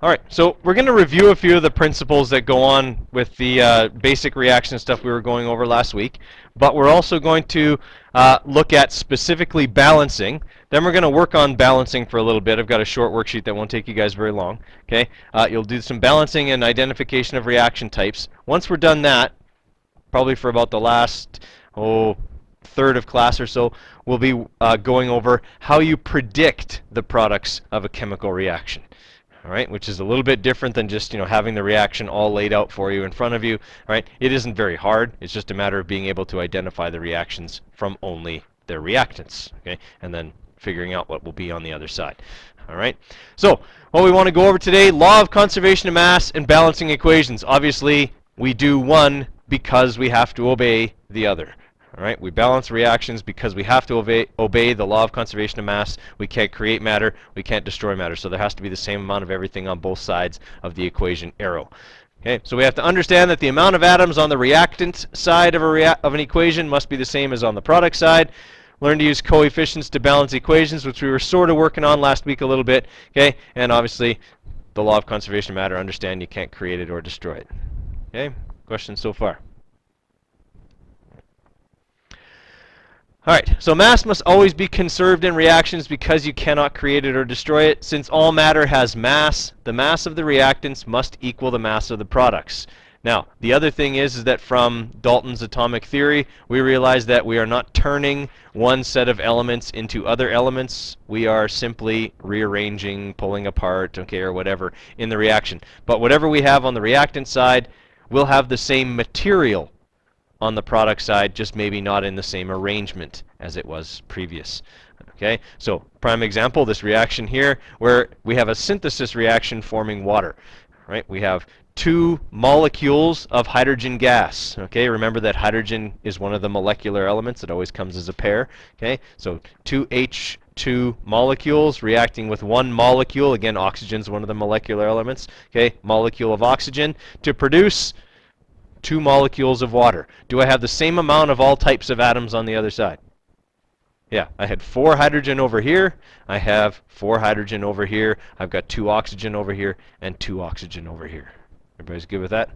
All right, so we're going to review a few of the principles that go on with the basic reaction stuff we were going over last week, but we're also going to look at specifically balancing. Then we're going to work on balancing for a little bit. I've got a short worksheet that won't take you guys very long. Okay, you'll do some balancing and identification of reaction types. Once we're done that, probably for about the last third of class or so, we'll be going over how you predict the products of a chemical reaction. All right, which is a little bit different than just having the reaction all laid out for you in front of you. All right, it isn't very hard. It's just a matter of being able to identify the reactions from only their reactants. Okay, and then figuring out what will be on the other side. All right, so what we want to go over today: law of conservation of mass and balancing equations. Obviously, we do one because we have to obey the other. All right, we balance reactions because we have to obey the law of conservation of mass. We can't create matter, we can't destroy matter, so there has to be the same amount of everything on both sides of the equation arrow. Okay, so we have to understand that the amount of atoms on the reactant side of an equation must be the same as on the product side. Learn to use coefficients to balance equations, which we were sort of working on last week a little bit. Okay, and obviously the law of conservation of matter, understand you can't create it or destroy it. Okay, questions so far? All right, so mass must always be conserved in reactions because you cannot create it or destroy it. Since all matter has mass, the mass of the reactants must equal the mass of the products. Now, the other thing is that from Dalton's atomic theory, we realize that we are not turning one set of elements into other elements. We are simply rearranging, pulling apart, okay, or whatever in the reaction. But whatever we have on the reactant side will have the same material on the product side, just maybe not in the same arrangement as it was previous. Okay, so prime example, this reaction here, where we have a synthesis reaction forming water. Right, we have two molecules of hydrogen gas. Okay, remember that hydrogen is one of the molecular elements. It always comes as a pair. Okay, so two H2 molecules reacting with one molecule. Again, oxygen is one of the molecular elements. Okay, molecule of oxygen to produce two molecules of water. Do I have the same amount of all types of atoms on the other side? Yeah, I had 4 hydrogen over here. I have 4 hydrogen over here. I've got 2 oxygen over here and 2 oxygen over here. Everybody's good with that?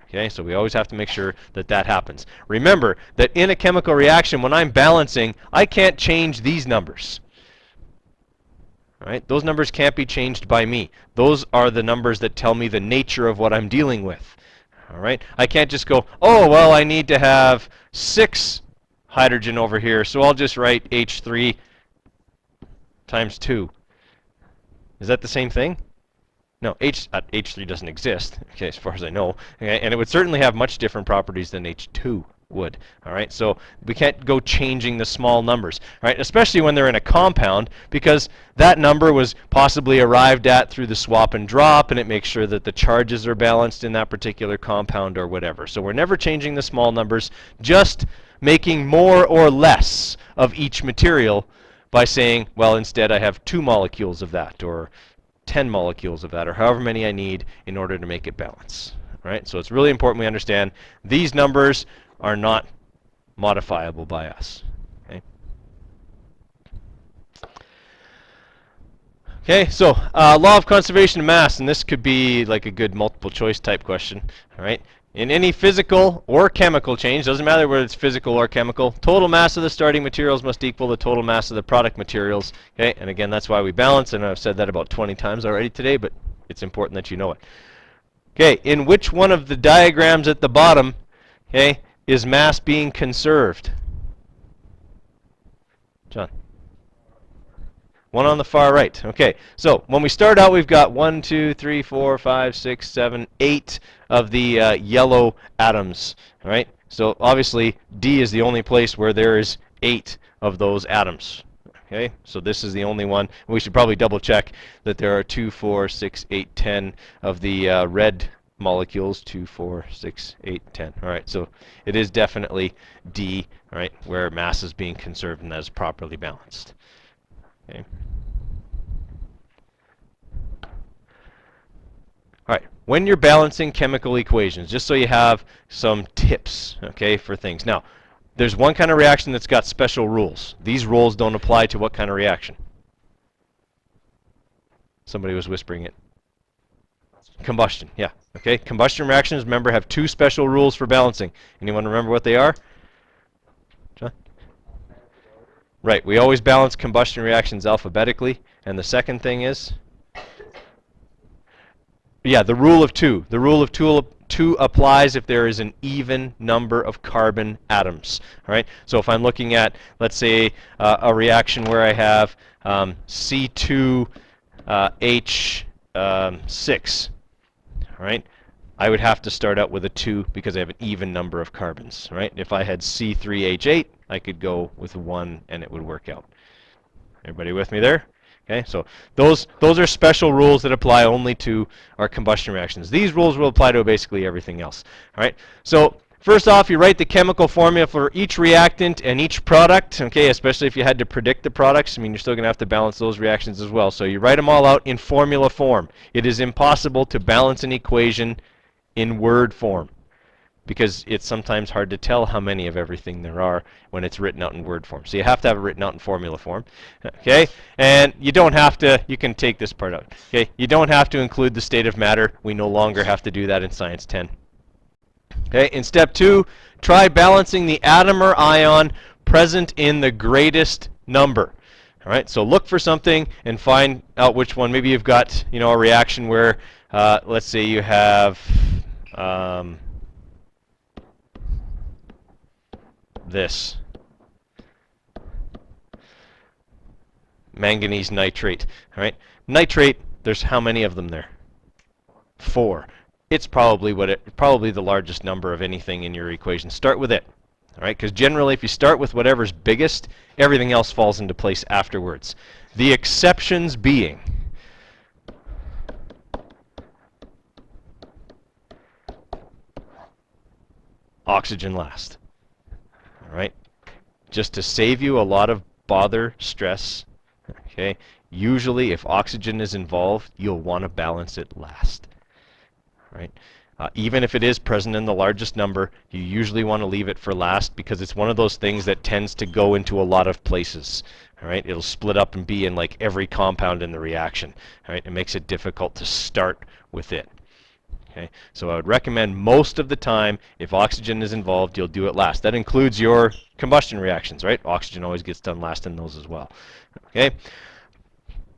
Okay, so we always have to make sure that that happens. Remember that in a chemical reaction, when I'm balancing, I can't change these numbers. All right, those numbers can't be changed by me. Those are the numbers that tell me the nature of what I'm dealing with. All right, I can't just go, oh, well, I need to have 6 hydrogen over here, so I'll just write H3 times 2. Is that the same thing? No, H3 doesn't exist, okay, as far as I know, okay, and it would certainly have much different properties than H2 would. All right, so we can't go changing the small numbers, right? Especially when they're in a compound, because that number was possibly arrived at through the swap and drop, and it makes sure that the charges are balanced in that particular compound or whatever. So we're never changing the small numbers, just making more or less of each material by saying, well, instead I have 2 molecules of that, or 10 molecules of that, or however many I need in order to make it balance. All right, so it's really important we understand these numbers are not modifiable by us. Okay, okay, so law of conservation of mass, and this could be like a good multiple choice type question. All right, in any physical or chemical change, doesn't matter whether it's physical or chemical, total mass of the starting materials must equal the total mass of the product materials. Okay, and again, that's why we balance, and I've said that about 20 times already today, but it's important that you know it. Okay, in which one of the diagrams at the bottom, okay, is mass being conserved? John? One on the far right. Okay, so when we start out, we've got 1, 2, 3, 4, 5, 6, 7, 8 of the yellow atoms. All right, so obviously D is the only place where there is 8 of those atoms. Okay, so this is the only one. We should probably double check that there are 2, 4, 6, 8, 10 of the red molecules. 2, 4, 6, 8, 10. All right, so it is definitely D, all right, where mass is being conserved and that is properly balanced. Okay. All right, when you're balancing chemical equations, just so you have some tips, okay, for things. Now, there's one kind of reaction that's got special rules. These rules don't apply to what kind of reaction? Somebody was whispering it. Combustion, yeah. Okay, combustion reactions, remember, have two special rules for balancing. Anyone remember what they are? John? Right, we always balance combustion reactions alphabetically. And the second thing is? Yeah, the rule of two. The rule of two applies if there is an even number of carbon atoms. All right. So if I'm looking at, let's say, a reaction where I have C2H6, all right, I would have to start out with a 2 because I have an even number of carbons. Right. If I had C3H8, I could go with 1 and it would work out. Everybody with me there? Okay, so those are special rules that apply only to our combustion reactions. These rules will apply to basically everything else. All right. So first off, you write the chemical formula for each reactant and each product. Okay, especially if you had to predict the products. I mean, you're still going to have to balance those reactions as well. So you write them all out in formula form. It is impossible to balance an equation in word form, because it's sometimes hard to tell how many of everything there are when it's written out in word form. So you have to have it written out in formula form. Okay? And you don't have to, you can take this part out. Okay? You don't have to include the state of matter. We no longer have to do that in Science 10. Okay? In step 2, try balancing the atom or ion present in the greatest number. All right? So look for something and find out which one. Maybe you've got, you know, a reaction where, let's say you have this manganese nitrate. All right, nitrate. There's how many of them there? 4. It's probably the largest number of anything in your equation. Start with it. All right, because generally, if you start with whatever's biggest, everything else falls into place afterwards. The exceptions being oxygen last. All right, just to save you a lot of bother, stress. Okay, usually if oxygen is involved, you'll want to balance it last. All right, even if it is present in the largest number, you usually want to leave it for last because it's one of those things that tends to go into a lot of places. All right, it'll split up and be in like every compound in the reaction. All right, it makes it difficult to start with it. Okay, so I would recommend most of the time, if oxygen is involved, you'll do it last. That includes your combustion reactions, right? Oxygen always gets done last in those as well. Okay,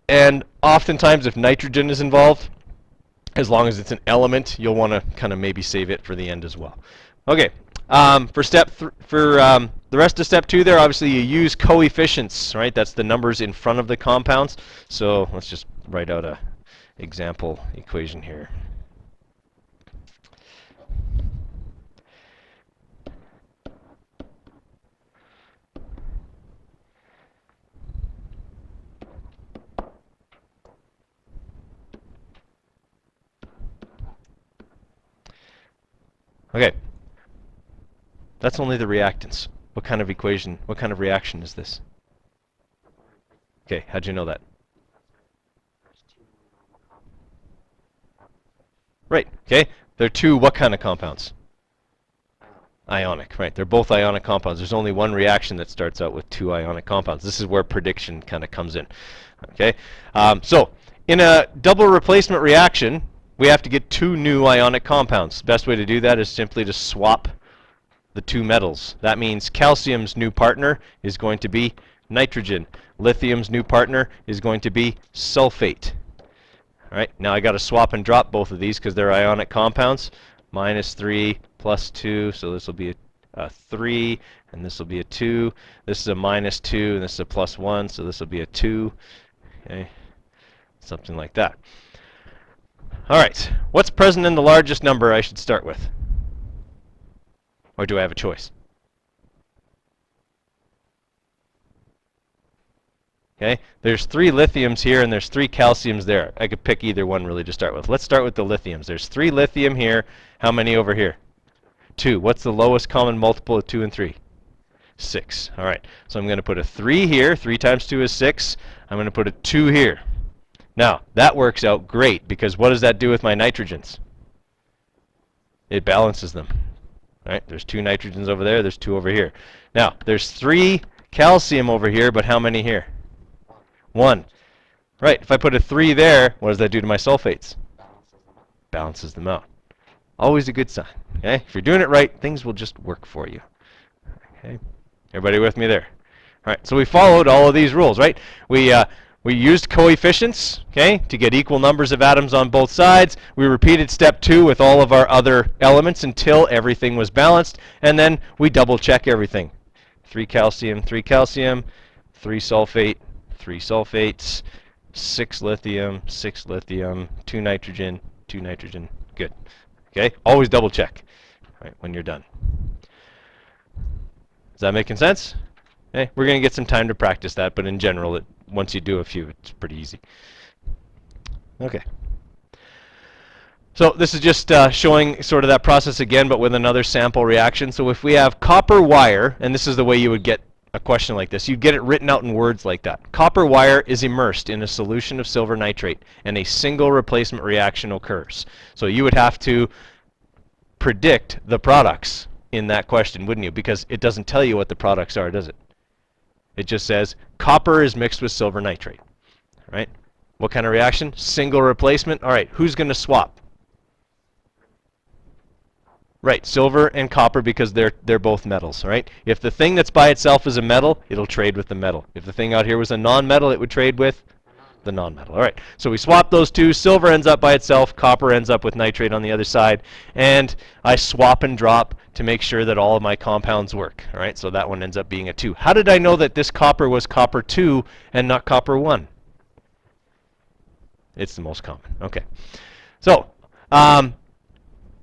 and oftentimes if nitrogen is involved, as long as it's an element, you'll want to kind of maybe save it for the end as well. Okay, for the rest of step 2 there, obviously you use coefficients, right? That's the numbers in front of the compounds. So let's just write out a example equation here. Okay, that's only the reactants. What kind of equation, what kind of reaction is this? Okay, how'd you know that? Right, okay, they're two what kind of compounds? Ionic, right, they're both ionic compounds. There's only one reaction that starts out with 2 ionic compounds. This is where prediction kind of comes in. Okay, so in a double replacement reaction, we have to get 2 new ionic compounds. The best way to do that is simply to swap the 2 metals. That means calcium's new partner is going to be nitrogen. Lithium's new partner is going to be sulfate. All right, now I got to swap and drop both of these because they're ionic compounds. -3 plus 2, so this will be a 3, and this will be a 2. This is a -2, and this is a +1, so this will be a 2. Okay, something like that. All right, what's present in the largest number I should start with? Or do I have a choice? Okay, there's 3 lithiums here and there's 3 calciums there. I could pick either one really to start with. Let's start with the lithiums. There's 3 lithium here. How many over here? 2. What's the lowest common multiple of 2 and 3? 6. All right, so I'm going to put a 3 here. 3 times 2 is 6. I'm going to put a 2 here. Now, that works out great because what does that do with my nitrogens? It balances them. All right, there's 2 nitrogens over there, there's 2 over here. Now, there's 3 calcium over here, but how many here? 1. Right, if I put a 3 there, what does that do to my sulfates? balances them out. Always a good sign. Okay? If you're doing it right, things will just work for you. Okay? Everybody with me there? All right, so we followed all of these rules, right? We used coefficients, okay, to get equal numbers of atoms on both sides. We repeated step 2 with all of our other elements until everything was balanced, and then we double check everything. 3 calcium, 3 calcium, 3 sulfate, 3 sulfates, 6 lithium, 6 lithium, 2 nitrogen, 2 nitrogen. Good. Okay? Always double check, right, when you're done. Is that making sense? Okay, we're going to get some time to practice that, but in general, once you do a few, it's pretty easy. Okay. So this is just showing sort of that process again, but with another sample reaction. So if we have copper wire, and this is the way you would get a question like this, you'd get it written out in words like that. Copper wire is immersed in a solution of silver nitrate, and a single replacement reaction occurs. So you would have to predict the products in that question, wouldn't you? Because it doesn't tell you what the products are, does it? It just says copper is mixed with silver nitrate, right? What kind of reaction? Single replacement. All right, who's going to swap? Right, silver and copper because they're both metals, right? If the thing that's by itself is a metal, it'll trade with the metal. If the thing out here was a non-metal, it would trade with the non-metal. All right, so we swap those two. Silver ends up by itself. Copper ends up with nitrate on the other side. And I swap and drop to make sure that all of my compounds work. All right, so that one ends up being a 2. How did I know that this copper was copper 2 and not copper 1? It's the most common. Okay. So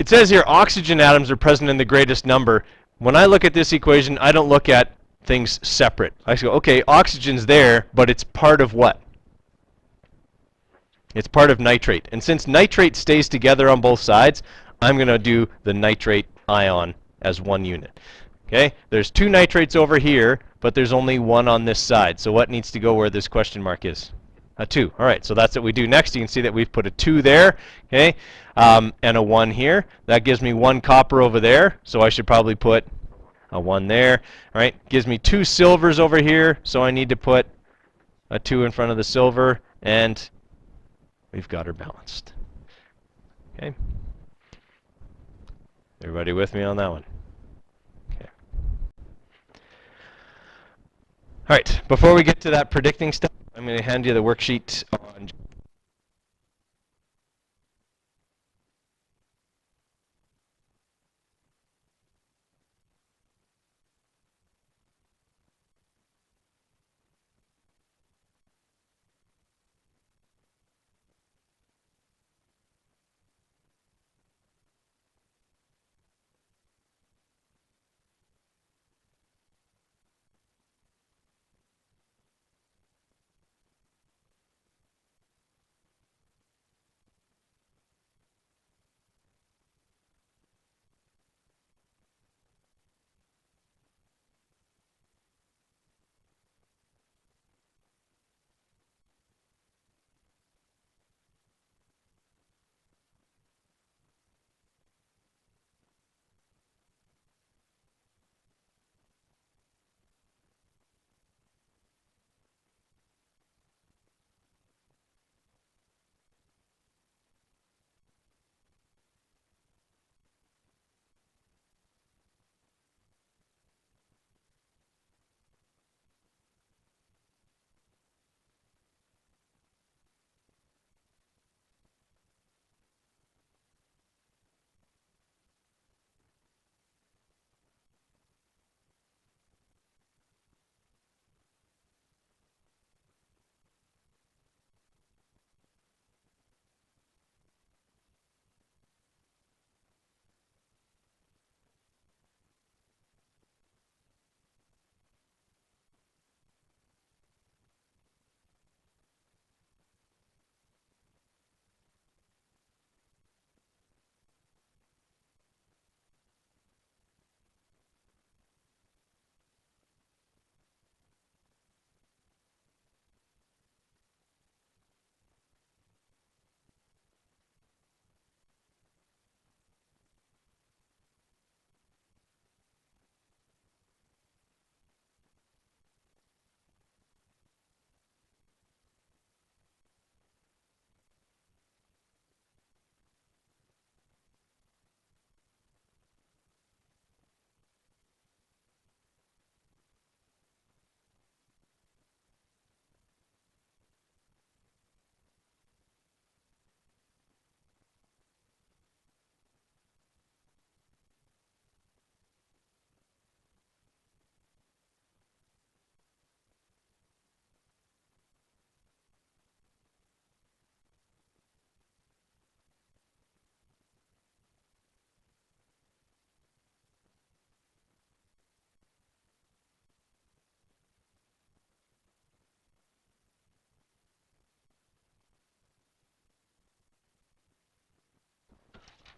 it says here oxygen atoms are present in the greatest number. When I look at this equation, I don't look at things separate. I go, okay, oxygen's there, but it's part of what? It's part of nitrate. And since nitrate stays together on both sides, I'm going to do the nitrate ion as one unit. Okay? There's 2 nitrates over here, but there's only 1 on this side. So what needs to go where this question mark is? A 2. All right, so that's what we do next. You can see that we've put a 2 there, okay, and a 1 here. That gives me 1 copper over there, so I should probably put a 1 there. All right, gives me 2 silvers over here, so I need to put a 2 in front of the silver, and we've got her balanced. Okay. Everybody with me on that one? Okay. All right, before we get to that predicting stuff, I'm going to hand you the worksheet on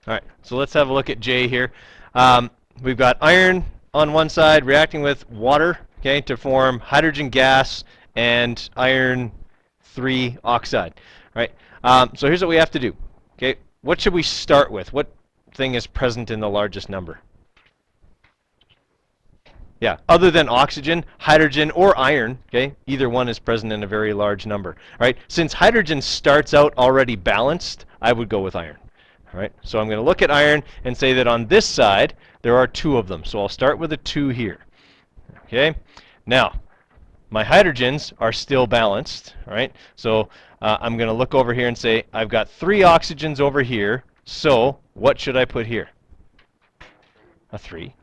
All right, so let's have a look at J here. We've got iron on one side reacting with water, okay, to form hydrogen gas and iron 3 oxide. All right, so here's what we have to do. Okay, what should we start with? What thing is present in the largest number? Yeah, other than oxygen, hydrogen, or iron, okay, either one is present in a very large number. All right, since hydrogen starts out already balanced, I would go with iron. All right, so I'm going to look at iron and say that on this side, there are 2 of them. So I'll start with a 2 here. Okay, now, my hydrogens are still balanced. All right, so I'm going to look over here and say, I've got 3 oxygens over here, so what should I put here? A 3.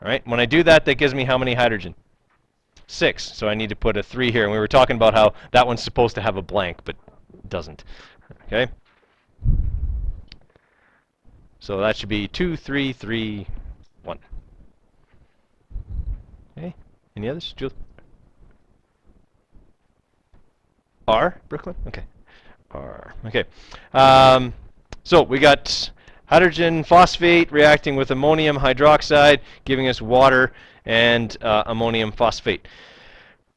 All right, when I do that, that gives me how many hydrogen? 6. So I need to put a 3 here. And we were talking about how that one's supposed to have a blank, but it doesn't. Okay? So that should be 2, 3, 3, 1. Okay, any others? Julie? R, Brooklyn? Okay. R. Okay. So we got hydrogen phosphate reacting with ammonium hydroxide, giving us water and ammonium phosphate.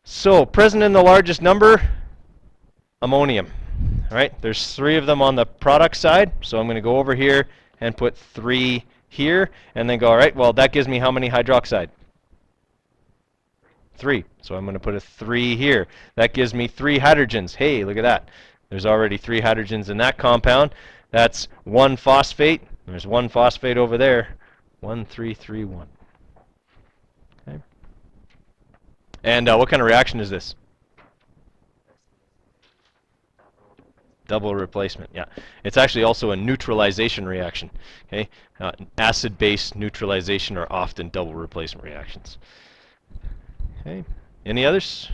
So present in the largest number, ammonium. All right, there's 3 of them on the product side, so I'm going to go over here and put 3 here, and then go, all right, well, that gives me how many hydroxide? 3. So I'm going to put a 3 here. That gives me 3 hydrogens. Hey, look at that. There's already 3 hydrogens in that compound. That's 1 phosphate. There's 1 phosphate over there. 1, 3, 3, 1. Okay. And what kind of reaction is this? Double replacement, yeah. It's actually also a neutralization reaction. Okay, acid-base neutralization are often double replacement reactions. Okay, any others?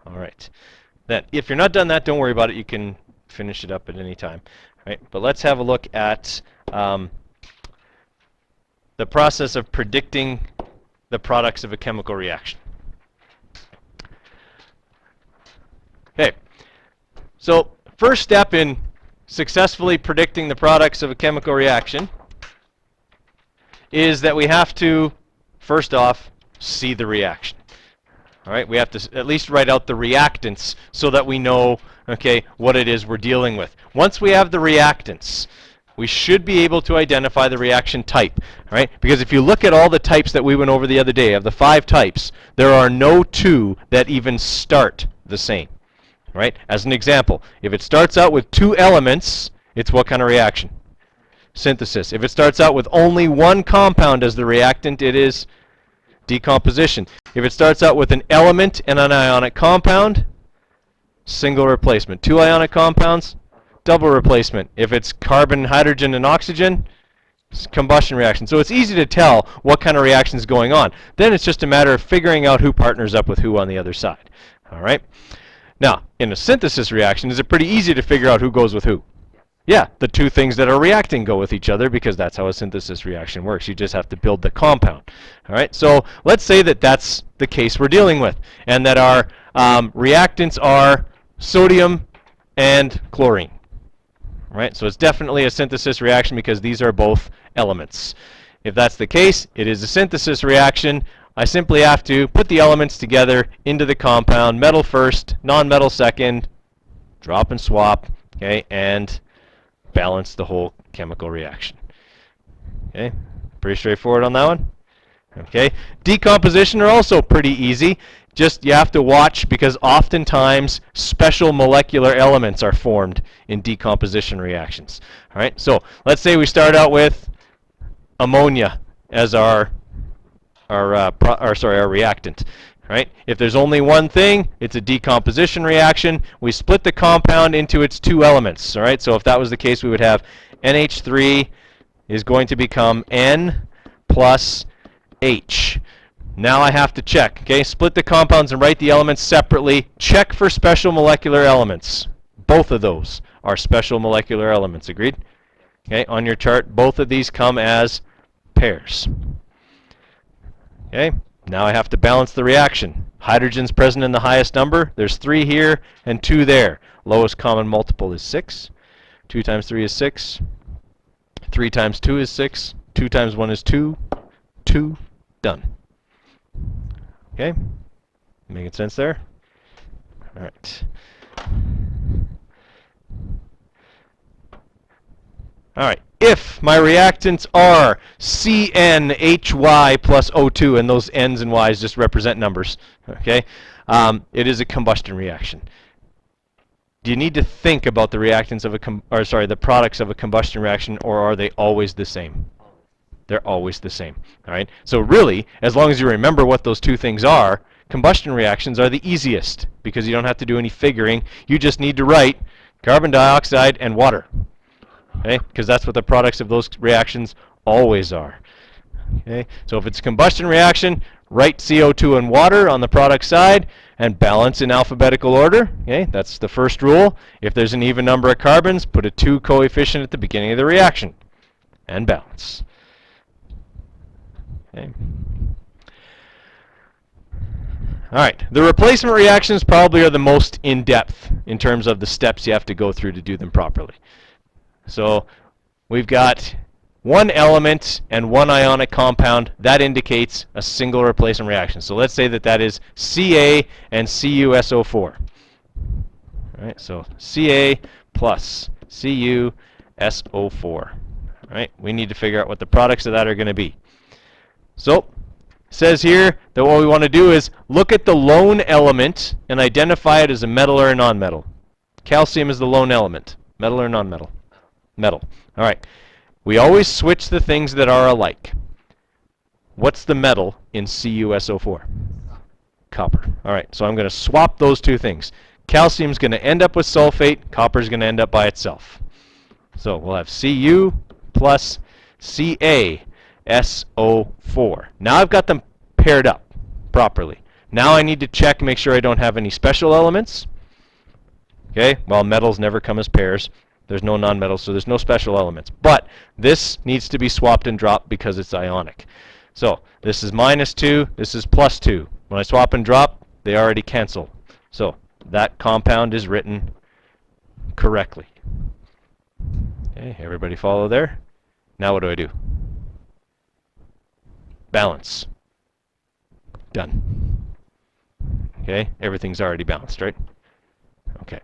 All right. Then, if you're not done that, don't worry about it. You can finish it up at any time. All right, but let's have a look at the process of predicting the products of a chemical reaction. Okay. So first step in successfully predicting the products of a chemical reaction is that we have to, first off, see the reaction. All right, we have to at least write out the reactants so that we know, okay, what it is we're dealing with. Once we have the reactants, we should be able to identify the reaction type. All right, because if you look at all the types that we went over the other day, of the 5 types, there are no 2 that even start the same. Right? As an example, if it starts out with 2 elements, it's what kind of reaction? Synthesis. If it starts out with only 1 compound as the reactant, it is decomposition. If it starts out with an element and an ionic compound, single replacement. 2 ionic compounds, double replacement. If it's carbon, hydrogen, and oxygen, it's combustion reaction. So it's easy to tell what kind of reaction is going on. Then it's just a matter of figuring out who partners up with who on the other side. All right? Now, in a synthesis reaction, is it pretty easy to figure out who goes with who? Yeah, the 2 things that are reacting go with each other because that's how a synthesis reaction works. You just have to build the compound. All right, so let's say that that's the case we're dealing with and that our reactants are sodium and chlorine. All right, so it's definitely a synthesis reaction because these are both elements. If that's the case, it is a synthesis reaction. I simply have to put the elements together into the compound, metal first, non-metal second, drop and swap, okay, and balance the whole chemical reaction. Okay, pretty straightforward on that one. Okay, decomposition are also pretty easy. Just you have to watch because oftentimes special molecular elements are formed in decomposition reactions. All right, so let's say we start out with ammonia as our reactant. Right? If there's only one thing, it's a decomposition reaction. We split the compound into its 2 elements. All right? So if that was the case, we would have NH3 is going to become N plus H. Now I have to check. Okay? Split the compounds and write the elements separately. Check for special molecular elements. Both of those are special molecular elements. Agreed? Okay? On your chart, both of these come as pairs. Okay, now I have to balance the reaction. Hydrogen's present in the highest number. There's 3 here and 2 there. Lowest common multiple is 6. 2 times 3 is 6. 3 times 2 is 6. 2 times 1 is 2. 2. Done. Okay? Making sense there? All right. All right. If my reactants are CnHY plus O2, and those N's and Y's just represent numbers, okay, it is a combustion reaction. Do you need to think about the reactants of the products of a combustion reaction, or are they always the same? They're always the same. All right. So really, as long as you remember what those two things are, combustion reactions are the easiest because you don't have to do any figuring. You just need to write carbon dioxide and water. Okay? Because that's what the products of those reactions always are. Okay? So if it's a combustion reaction, write CO2 and water on the product side and balance in alphabetical order. Okay? That's the first rule. If there's an even number of carbons, put a 2 coefficient at the beginning of the reaction and balance. Okay. All right. The replacement reactions probably are the most in-depth in terms of the steps you have to go through to do them properly. So we've got one element and one ionic compound. That indicates a single replacement reaction. So let's say that that is Ca and CuSO4. All right, so Ca plus CuSO4. All right, we need to figure out what the products of that are going to be. So it says here that what we want to do is look at the lone element and identify it as a metal or a nonmetal. Calcium is the lone element. Metal or nonmetal? Metal. All right. We always switch the things that are alike. What's the metal in CuSO4? Copper. All right. So I'm going to swap those two things. Calcium's going to end up with sulfate. Copper's going to end up by itself. So we'll have Cu plus CaSO4. Now I've got them paired up properly. Now I need to check, make sure I don't have any special elements. Okay. Well, metals never come as pairs. There's no nonmetals, so there's no special elements. But this needs to be swapped and dropped because it's ionic. So this is -2, this is +2. When I swap and drop, they already cancel. So that compound is written correctly. Okay, everybody follow there? Now what do I do? Balance. Done. Okay, everything's already balanced, right? Okay.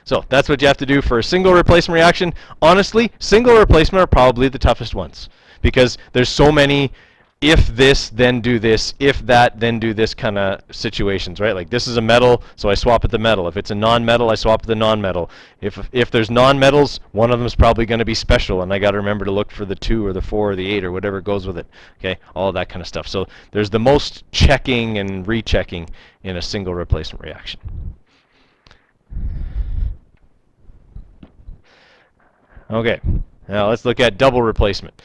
So that's what you have to do for a single replacement reaction. Honestly, single replacement are probably the toughest ones because there's so many if this, then do this, if that, then do this kind of situations, right? Like this is a metal, so I swap at the metal. If it's a non-metal, I swap at the non-metal. If there's non-metals, one of them is probably going to be special, and I got to remember to look for the 2 or the 4 or the 8 or whatever goes with it. Okay, all of that kind of stuff. So there's the most checking and rechecking in a single replacement reaction. Okay, now let's look at double replacement.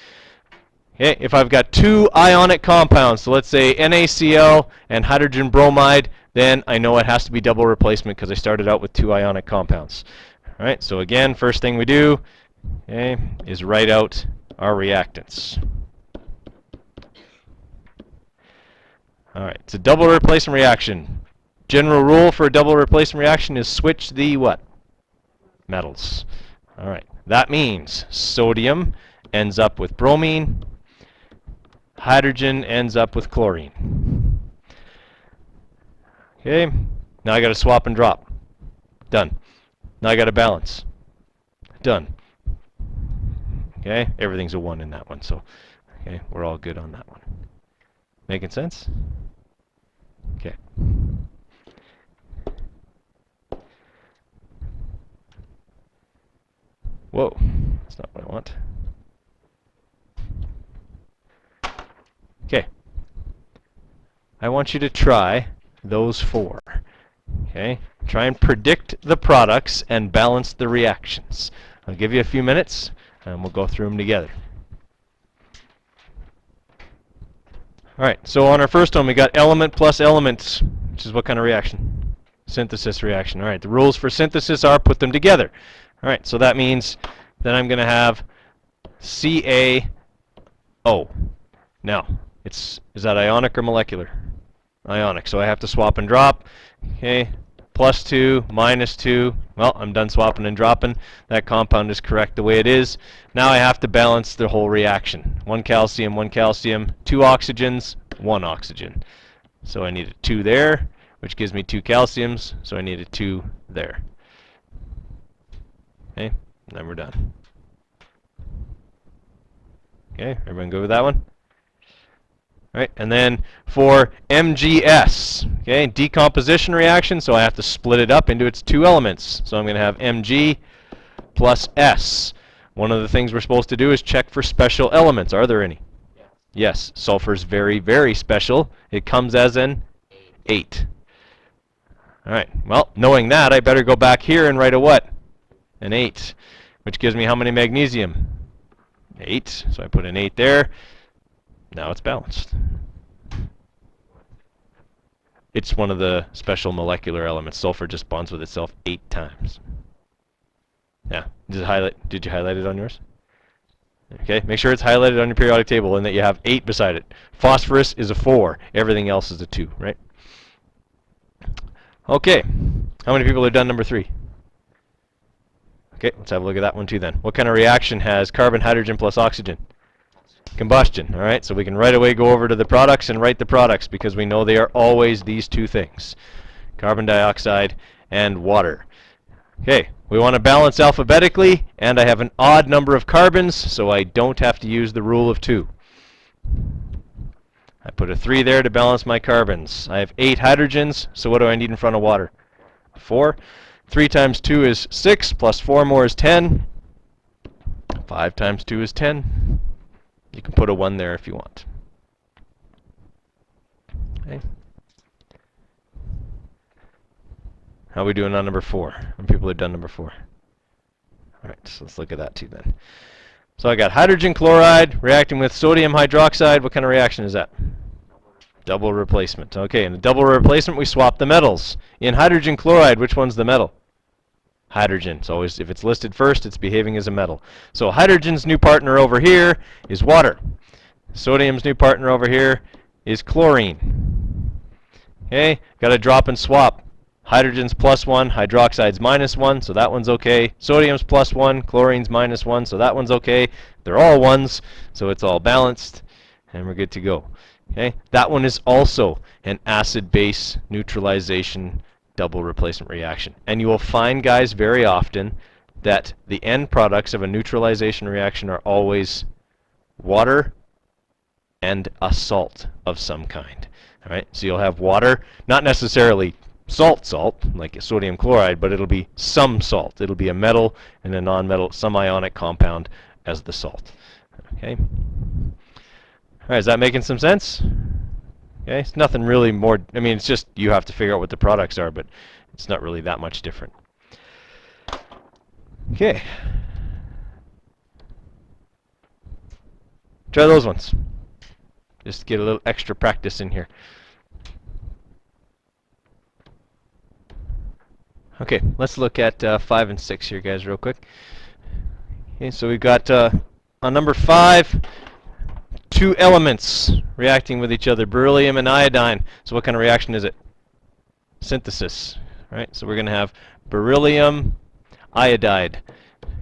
Okay, if I've got 2 ionic compounds, so let's say NaCl and hydrogen bromide, then I know it has to be double replacement because I started out with 2 ionic compounds. All right, so again, first thing we do, okay, is write out our reactants. All right, it's a double replacement reaction. General rule for a double replacement reaction is switch the what? Metals. All right. That means sodium ends up with bromine, hydrogen ends up with chlorine. Okay, now I got to swap and drop. Done. Now I got to balance. Done. Okay, everything's a 1 in that one, so okay, we're all good on that one. Making sense? Okay. Whoa, that's not what I want. Okay. I want you to try those 4. Okay? Try and predict the products and balance the reactions. I'll give you a few minutes and we'll go through them together. Alright, so on our first one we got element plus elements, which is what kind of reaction? Synthesis reaction. Alright, the rules for synthesis are put them together. Alright, so that means that I'm going to have CaO. Now, is that ionic or molecular? Ionic, so I have to swap and drop. Okay, plus 2, minus 2. Well, I'm done swapping and dropping. That compound is correct the way it is. Now I have to balance the whole reaction. 1 calcium, 2 oxygens, 1 oxygen. So I need a 2 there, which gives me 2 calciums, so I need a 2 there. Okay, then we're done. Okay, everyone go with that one? Right, and then for MgS, okay, decomposition reaction, so I have to split it up into its 2 elements. So I'm going to have Mg plus S. One of the things we're supposed to do is check for special elements. Are there any? Yes, sulfur is very, very special. It comes as an 8. All right, well, knowing that, I better go back here and write a what? An 8, which gives me how many magnesium? 8, so I put an 8 there. Now it's balanced. It's one of the special molecular elements. Sulfur just bonds with itself 8 times. Yeah, did you highlight it on yours? Okay, make sure it's highlighted on your periodic table and that you have 8 beside it. Phosphorus is a 4. Everything else is a 2, right? Okay, how many people have done number 3? Okay, let's have a look at that one too then. What kind of reaction has carbon, hydrogen plus oxygen? Combustion. All right, so we can right away go over to the products and write the products because we know they are always these 2 things, carbon dioxide and water. Okay, we want to balance alphabetically, and I have an odd number of carbons, so I don't have to use the rule of 2. I put a 3 there to balance my carbons. I have 8 hydrogens, so what do I need in front of water? 4. 3 times 2 is 6, plus 4 more is 10. 5 times 2 is 10. You can put a 1 there if you want. Okay. How are we doing on number 4? When people have done number 4? All right, so let's look at that too then. So I got hydrogen chloride reacting with sodium hydroxide. What kind of reaction is that? Double replacement. Okay, in a double replacement we swap the metals. In hydrogen chloride, which one's the metal? Hydrogen. It's always, if it's listed first, it's behaving as a metal. So hydrogen's new partner over here is water. Sodium's new partner over here is chlorine. Okay, got to drop and swap. Hydrogen's +1, hydroxide's -1, so that one's okay. Sodium's +1, chlorine's -1, so that one's okay. They're all 1s, so it's all balanced, and we're good to go. Okay, that one is also an acid-base neutralization double replacement reaction. And you will find, guys, very often that the end products of a neutralization reaction are always water and a salt of some kind. All right, so you'll have water, not necessarily salt, like a sodium chloride, but it'll be some salt. It'll be a metal and a non-metal, some ionic compound as the salt. Okay. All right, is that making some sense? Okay, it's nothing really more, I mean, it's just you have to figure out what the products are, but it's not really that much different. Okay. Try those ones. Just get a little extra practice in here. Okay, let's look at 5 and 6 here, guys, real quick. Okay, so we've got on number 5, 2 elements reacting with each other, beryllium and iodine. So what kind of reaction is it? Synthesis. Right? So we're going to have beryllium iodide.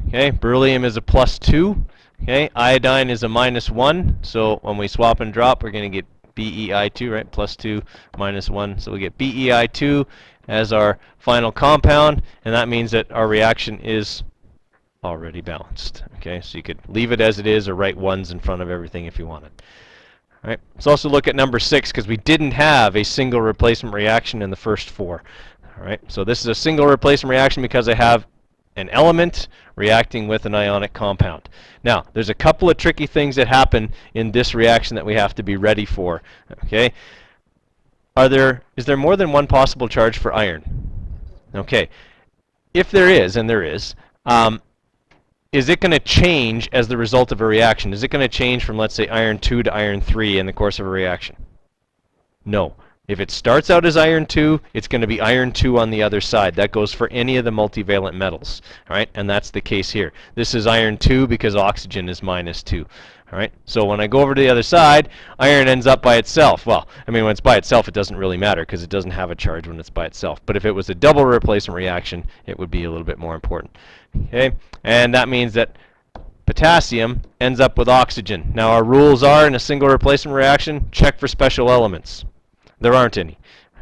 Okay, beryllium is a +2. Okay, iodine is a -1. So when we swap and drop, we're going to get BeI2, right? +2, -1. So we get BeI2 as our final compound, and that means that our reaction is already balanced. Okay, so you could leave it as it is or write 1s in front of everything if you wanted. All right, let's also look at number 6 because we didn't have a single replacement reaction in the first 4. All right, so this is a single replacement reaction because I have an element reacting with an ionic compound. Now, there's a couple of tricky things that happen in this reaction that we have to be ready for. Okay, is there more than one possible charge for iron? Okay, if there is, and there is it going to change as the result of a reaction? Is it going to change from, let's say, iron 2 to iron 3 in the course of a reaction? No. If it starts out as iron 2, it's going to be iron 2 on the other side. That goes for any of the multivalent metals. All right, and that's the case here. This is iron 2 because oxygen is minus 2. All right, so when I go over to the other side, iron ends up by itself. Well, I mean, when it's by itself, it doesn't really matter because it doesn't have a charge when it's by itself. But if it was a double replacement reaction, it would be a little bit more important. Okay, and that means that potassium ends up with oxygen. Now, our rules are in a single replacement reaction, check for special elements. There aren't any.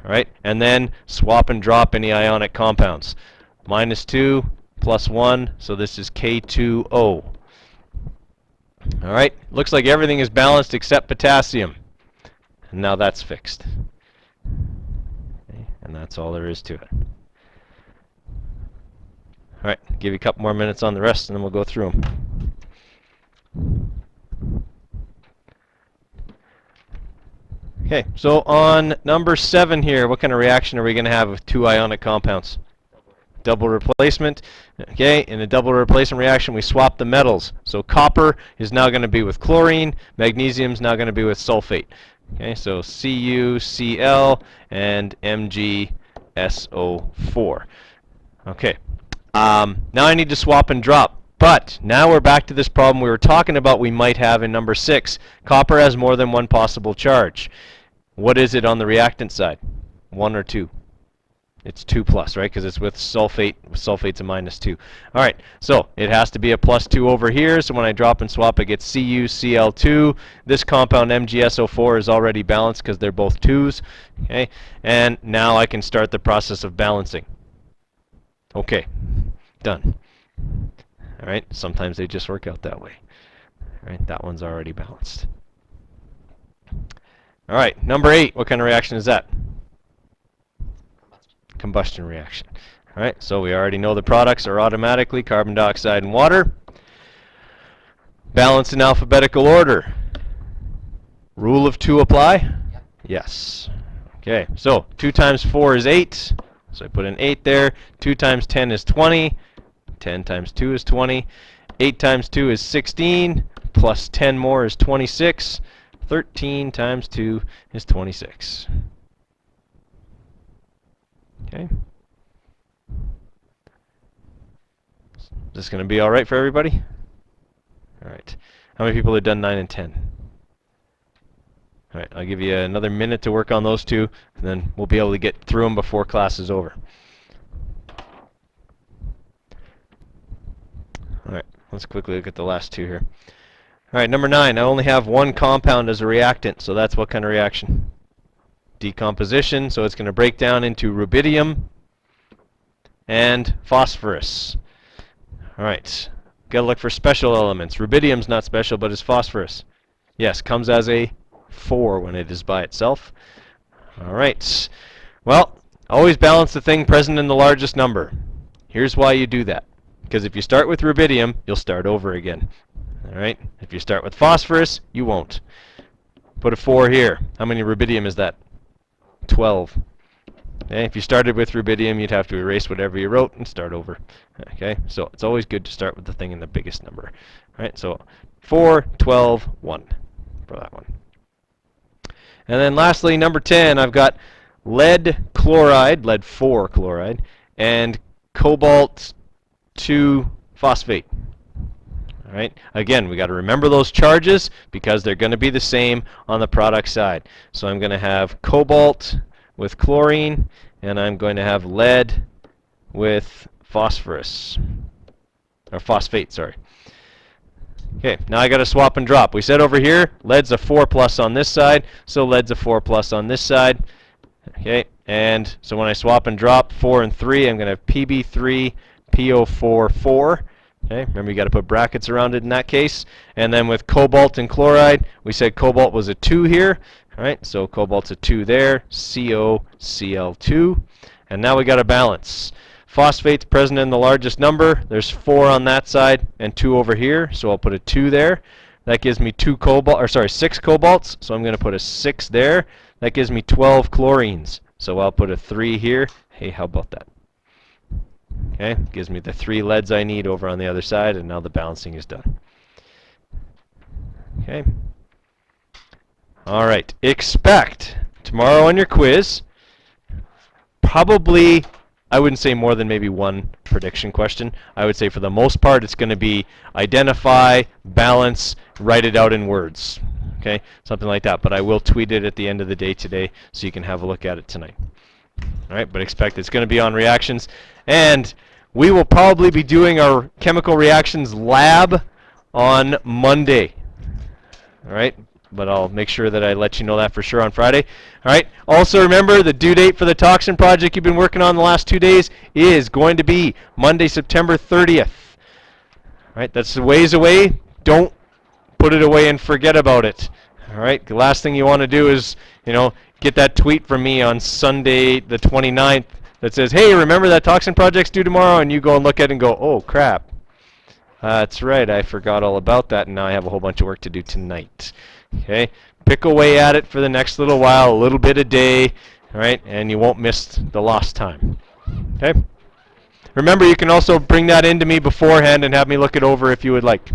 All right, and then swap and drop any ionic compounds. Minus 2, plus 1, so this is K2O. All right, looks like everything is balanced except potassium. And now that's fixed. Okay, and that's all there is to it. All right, give you a couple more minutes on the rest, and then we'll go through them. Okay, so on number 7 here, what kind of reaction are we going to have with two ionic compounds? Double replacement. Okay, in a double replacement reaction, we swap the metals. So copper is now going to be with chlorine, magnesium is now going to be with sulfate. Okay, so CuCl and MgSO4. Okay, now I need to swap and drop. But now we're back to this problem we were talking about we might have in number 6. Copper has more than one possible charge. What is it on the reactant side? 1 or 2? It's 2 plus, right? Because it's with sulfate. Sulfate's a minus 2. All right, so it has to be a plus 2 over here. So when I drop and swap, I get CuCl2. This compound MgSO4 is already balanced because they're both 2s. Okay, and now I can start the process of balancing. Okay, done. All right, sometimes they just work out that way. All right, that one's already balanced. All right, number 8, what kind of reaction is that? Combustion reaction. All right, so we already know the products are automatically carbon dioxide and water. Balanced in alphabetical order. Rule of 2 apply? Yep. Yes. Okay, so 2 times 4 is 8. So I put an 8 there. 2 times 10 is 20. 10 times 2 is 20. 8 times 2 is 16. Plus 10 more is 26. 13 times 2 is 26. Okay. Is this going to be all right for everybody? All right. How many people have done 9 and 10? All right, I'll give you another minute to work on those two, and then we'll be able to get through them before class is over. All right, let's quickly look at the last two here. All right, number 9, I only have one compound as a reactant, so that's what kind of reaction? Decomposition, so it's going to break down into rubidium and phosphorus. All right, got to look for special elements. Rubidium's not special, but is phosphorus? Yes, comes as a 4 when it is by itself. All right, well, always balance the thing present in the largest number. Here's why you do that. Because if you start with rubidium, you'll start over again. All right, if you start with phosphorus, you won't. Put a 4 here. How many rubidium is that? 12. Okay, if you started with rubidium, you'd have to erase whatever you wrote and start over. Okay, so it's always good to start with the thing in the biggest number. All right, so 4, 12, 1 for that one. And then lastly, number 10, I've got lead chloride, lead 4 chloride, and cobalt 2 phosphate. All right. Again, we got to remember those charges because they're going to be the same on the product side. So I'm going to have cobalt with chlorine, and I'm going to have lead with phosphorus, or phosphate, sorry. Okay, now I got to swap and drop. We said over here, lead's a 4 plus on this side, so lead's a 4 plus on this side. Okay, and so when I swap and drop 4 and 3, I'm going to have PB3, PO4, 4. Okay, remember you got to put brackets around it in that case. And then with cobalt and chloride, we said cobalt was a 2 here. All right, so cobalt's a 2 there, COCl2. And now we got a balance. Phosphate's present in the largest number. There's 4 on that side and 2 over here, so I'll put a 2 there. That gives me 6 cobalts, so I'm going to put a 6 there. That gives me 12 chlorines, so I'll put a 3 here. Hey, how about that? Okay, gives me the 3 leads I need over on the other side, and now the balancing is done. Okay. All right, expect tomorrow on your quiz, probably, I wouldn't say more than maybe one prediction question. I would say for the most part it's going to be identify, balance, write it out in words. Okay, something like that. But I will tweet it at the end of the day today so you can have a look at it tonight. All right, but expect it's going to be on reactions. And we will probably be doing our chemical reactions lab on Monday. All right, but I'll make sure that I let you know that for sure on Friday. All right, also remember the due date for the toxin project you've been working on the last 2 days is going to be Monday, September 30th. All right, that's a ways away. Don't put it away and forget about it. All right, the last thing you want to do is, get that tweet from me on Sunday the 29th that says, hey, remember that toxin project's due tomorrow, and you go and look at it and go, oh, crap. That's right, I forgot all about that, and now I have a whole bunch of work to do tonight. Okay, pick away at it for the next little while, a little bit a day, all right, and you won't miss the lost time. Okay? Remember, you can also bring that in to me beforehand and have me look it over if you would like.